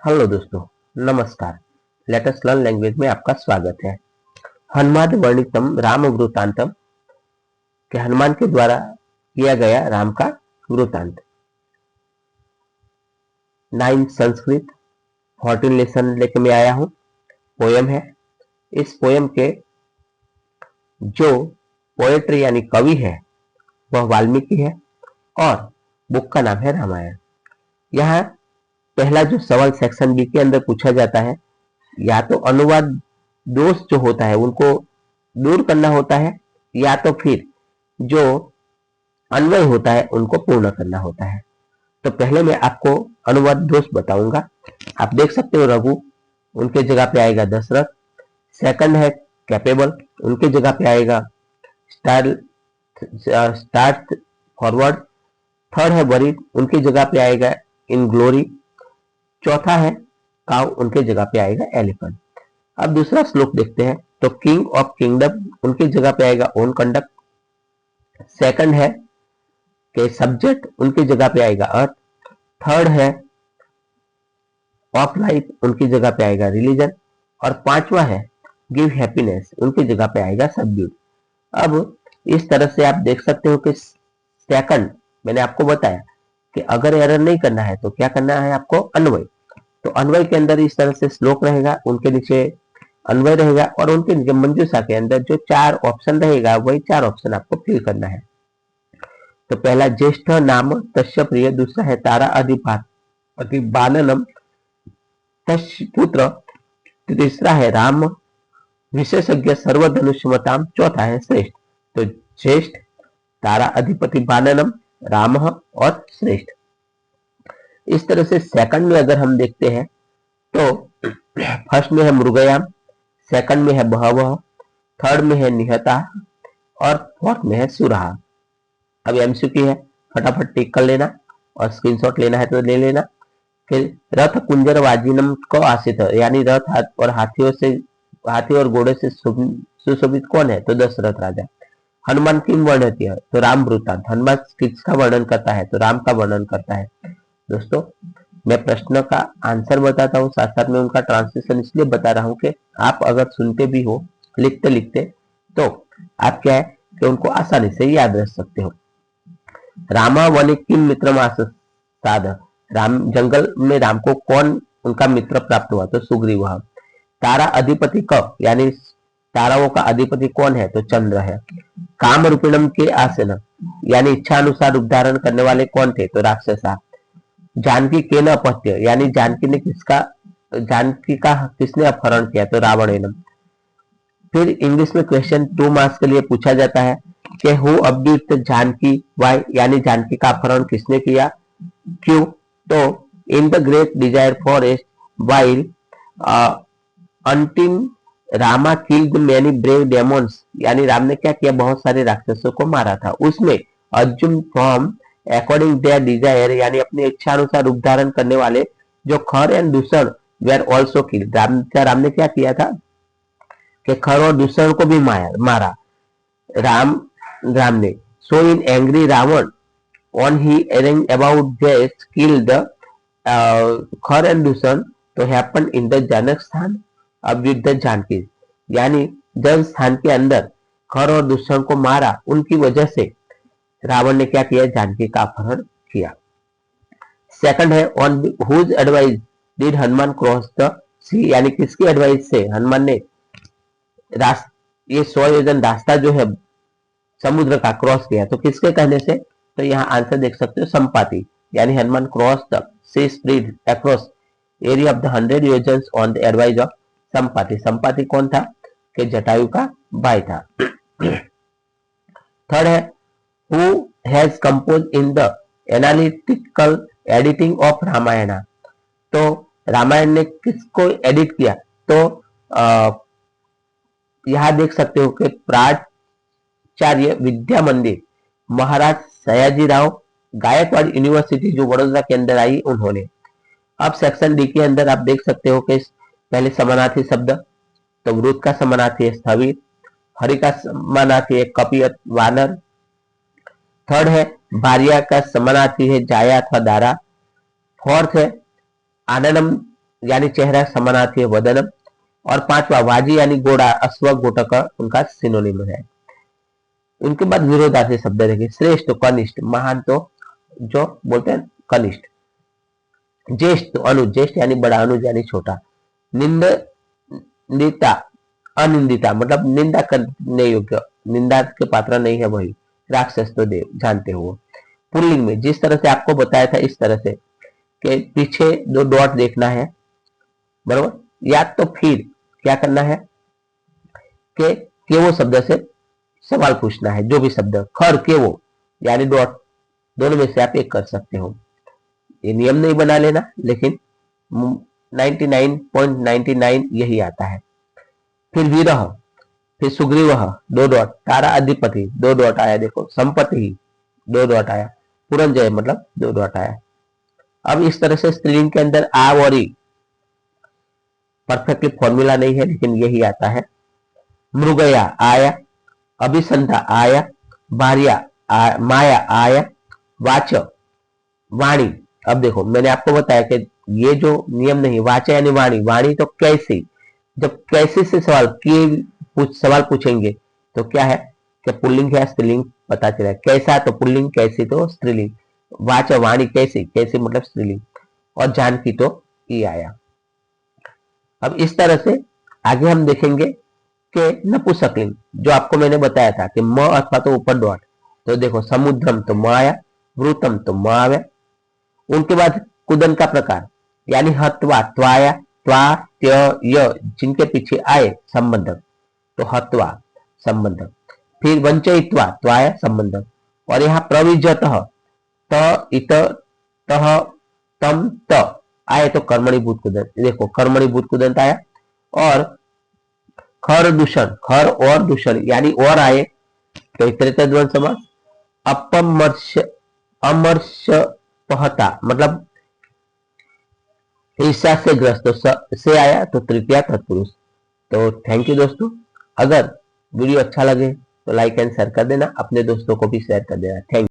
Hello दोस्तों, नमस्कार। Latest learn language में आपका स्वागत है। हनुमान वर्णितम राम वृतांतम के हनुमान के द्वारा किया गया राम का वृतांत। 9 संस्कृत 14 लेसन लेके मैं आया हूँ। पोयम है। इस पोयम के जो पोएट्री यानी कवि है वह वाल्मीकि है और बुक का नाम है रामायण। यहाँ पहला जो सवाल सेक्शन बी के अंदर पूछा जाता है, या तो अनुवाद दोष जो होता है उनको दूर करना होता है, या तो फिर जो अन्वय होता है उनको पूर्ण करना होता है। तो पहले मैं आपको अनुवाद दोष बताऊंगा। आप देख सकते हो रघु, उनके जगह पे आएगा दशरथ। सेकंड है कैपेबल, उनके जगह पे आएगा स्टार्ट फॉरवर्ड। थर्ड है वरीड, उनकी जगह पे आएगा इन ग्लोरी। चौथा है काउ, उनके जगह पे आएगा एलिफेंट। अब दूसरा श्लोक देखते हैं तो किंग ऑफ किंगडम, उनकी जगह पे आएगा ओन कंडक्ट। सेकंड है कि सब्जेक्ट, उनकी जगह पे आएगा अर्थ। थर्ड है ऑफ लाइफ, उनकी जगह पे आएगा रिलीजन। और पांचवा है गिव हैप्पीनेस, उनकी जगह पे आएगा सबड्यूड। अब इस तरह से आप देख सकते हो कि सेकंड मैंने आपको बताया कि अगर एरर नहीं करना है तो क्या करना है आपको, अन्वय। तो अन्वय के अंदर इस तरह से श्लोक रहेगा, उनके नीचे अन्वय रहेगा और उनके नीचे मंजूषा के अंदर जो 4 ऑप्शन रहेगा वही 4 ऑप्शन आपको फिल करना है। तो पहला ज्येष्ठ नाम तस्य प्रिय, दूसरा है तारा अधिबाननम तस्य पुत्र, तीसरा है राम विशेषज्ञ सर्वधनुष्मताम, चौथा है श्रेष्ठ। तो ज्येष्ठ, तारा अधिपति बाननम, राम और श्रेष्ठ। इस तरह से सेकंड में अगर हम देखते हैं तो फर्स्ट में है मृगयाम, सेकंड में है बहवह, थर्ड में है निहता और फोर्थ में है सुराहा। अब एमसीक्यू है, फटाफट टिक कर लेना और स्क्रीनशॉट लेना है तो ले लेना। फिर रथ कुंजर वाजिनम को आश्रित, यानी रथ और हाथी और घोड़े से सुशोभित कौन है, तो दशरथ राजा। हनुमान किम वर्णित है, तो राम वृतांत। हनुमान किसका वर्णन करता है, तो राम का वर्णन करता है। दोस्तों, मैं प्रश्न का आंसर बताता हूँ, साथ साथ में उनका ट्रांसलेशन इसलिए बता रहा हूँ कि आप अगर सुनते भी हो लिखते लिखते तो आप क्या है कि उनको आसानी से याद रख सकते हो। रामा वने किम मित्र साध, राम जंगल में राम को कौन उनका मित्र प्राप्त हुआ, तो सुग्रीव। तारा अधिपति क, यानी ताराओं का अधिपति कौन है, तो चंद्र है। काम रूपिणम के आसन, यानी इच्छा अनुसार रूप धारण करने वाले कौन थे, तो राक्षसा। जानकी के न अपहत्य, यानी जानकी का किसने अपहरण किया, तो रावणेनम। फिर इंग्लिश में क्वेश्चन 2 मार्क्स के लिए पूछा जाता है कि हु अब्ड्यूट जानकी वाई, यानी जानकी का अपहरण किसने किया, क्यों, तो in the great desire forest while until Rama killed many brave demons, यानी राम ने क्या किया, बहुत सारे राक्षसों को मारा था। उसमें Arjun from according there Dzire, यानी अपनी इच्छा अनुसार रूप धारण करने वाले जो खर and Dushana were also killed, Ram ने क्या किया था कि खर और दूषण को भी मारा राम ने। So in angry Ravan on he arrange about this killed Khar and Dushan to happen in the जनक स्थान अब युद्ध जानकी, यानी जन स्थान के अंदर खर और दूषण को मारा, उनकी वजह से रावण ने क्या किया, जानकी का अपहरण किया। सेकंड है on whose advice did Hanuman cross the sea, यानी किसकी एडवाइस से हनुमान ने ये 100 योजन रास्ता जो है समुद्र का क्रॉस किया, तो किसके कहने से, तो यहाँ आंसर देख सकते हो संपाति, यानी Hanuman cross the sea spread across area of the 100 yojan on the advice of Sampati. Sampati कौन था, कि जटायु का भाई था। थर्ड है who has composed in the analytical editing of Ramayan, तो रामायण ने किसको एडिट किया, तो यहां देख सकते हो कि प्राचार्य विद्या मंदिर महाराज सयाजीराव गायकवाड़ यूनिवर्सिटी जो वडोदरा के अंदर आई, उन्होंने। अब सेक्शन डी के अंदर आप देख सकते हो कि पहले समानार्थी शब्द, तो वृत्त का समानार्थी है स्थविर, हरि का समानार्थी है कपियत वानर। थर्ड है भार्या का समानार्थी है जाया अथवा दारा। फोर्थ है आननम यानी चेहरा समानार्थी है वदनम। और पांचवा वाजी यानी घोड़ा, अश्व, घोटक उनका सिनोनिम है। उनके बाद विरोधार्थी शब्द देखिए, श्रेष्ठ, कनिष्ठ, महान तो जो बोलते हैं कनिष्ठ, ज्येष्ठ तो अनुज, ज्येष्ठ यानी बड़ा, अनुज यानी छोटा, निंदिता, अनिंदिता मतलब निंदा करने योग्य, निंदा के पात्र नहीं है वही, राक्षस तो देव जानते हो। पुल्लिंग में जिस तरह से आपको बताया था इस तरह से कि पीछे दो डॉट देखना है, बरोबर, या तो फिर क्या करना है कि वो शब्द से सवाल पूछना है, जो भी शब्द खर के वो यानी डॉट, दोनों में से आप एक कर सकते हो। ये नियम नहीं बना लेना, लेकिन 99.99 यही आता है। फिर विरह, फिर सुग्रीव, दो डॉट, तारा अधिपति, दो डॉट आया, देखो संपत्ति, दो डॉट आया, पुरंजय मतलब दो डॉट आया। अब इस तरह से स्त्रीलिंग के अंदर आ और ई परफेक्टली फॉर्मूला नहीं है, लेकिन यही आता है। मृगया आया, अभिसंधा आया, भार्या माया आया, वाच, वाणी। अब देखो मैंने आपको बताया कि ये जो नियम नहीं, वाचा यानी वाणी, वाणी तो कैसे, जब कैसे से सवाल पूछेंगे तो क्या है कि पुल्लिंग है स्त्रीलिंग पता चला, कैसा तो पुल्लिंग, कैसे तो स्त्रीलिंग, वाच वाणी कैसे, कैसे मतलब स्त्रीलिंग, और जानकी तो ई आया। अब इस तरह से आगे हम देखेंगे कि नपुंसकलिंग, जो आपको मैंने बताया था कि म अथवा तो ऊपर डॉट, तो देखो समुद्रम तो म आया, वृतम तो म आया। उनके बाद कुदन का प्रकार यानी हत्वा, त्वाया, त्वा, त्य, य जिनके पीछे आए संबंधक तो हत्वा संबंधक। फिर वंचयित्वा, त्वाया संबंधक। और यहाँ प्रविजत, त, इत, तह, तम, त आए तो कर्मणीभूत कुदंत, देखो कर्मणीभूत कुदंत आया। और खर दूषण, खर और दूषण यानी और आए तो इतरेतर द्वंद्व समास। अपमर्श, अमर्ष पहता मतलब ईर्ष्या से ग्रस्त, तो से आया तो तृतीया तत्पुरुष। तो थैंक यू दोस्तों, अगर वीडियो अच्छा लगे तो लाइक एंड शेयर कर देना, अपने दोस्तों को भी शेयर कर देना। Thank you.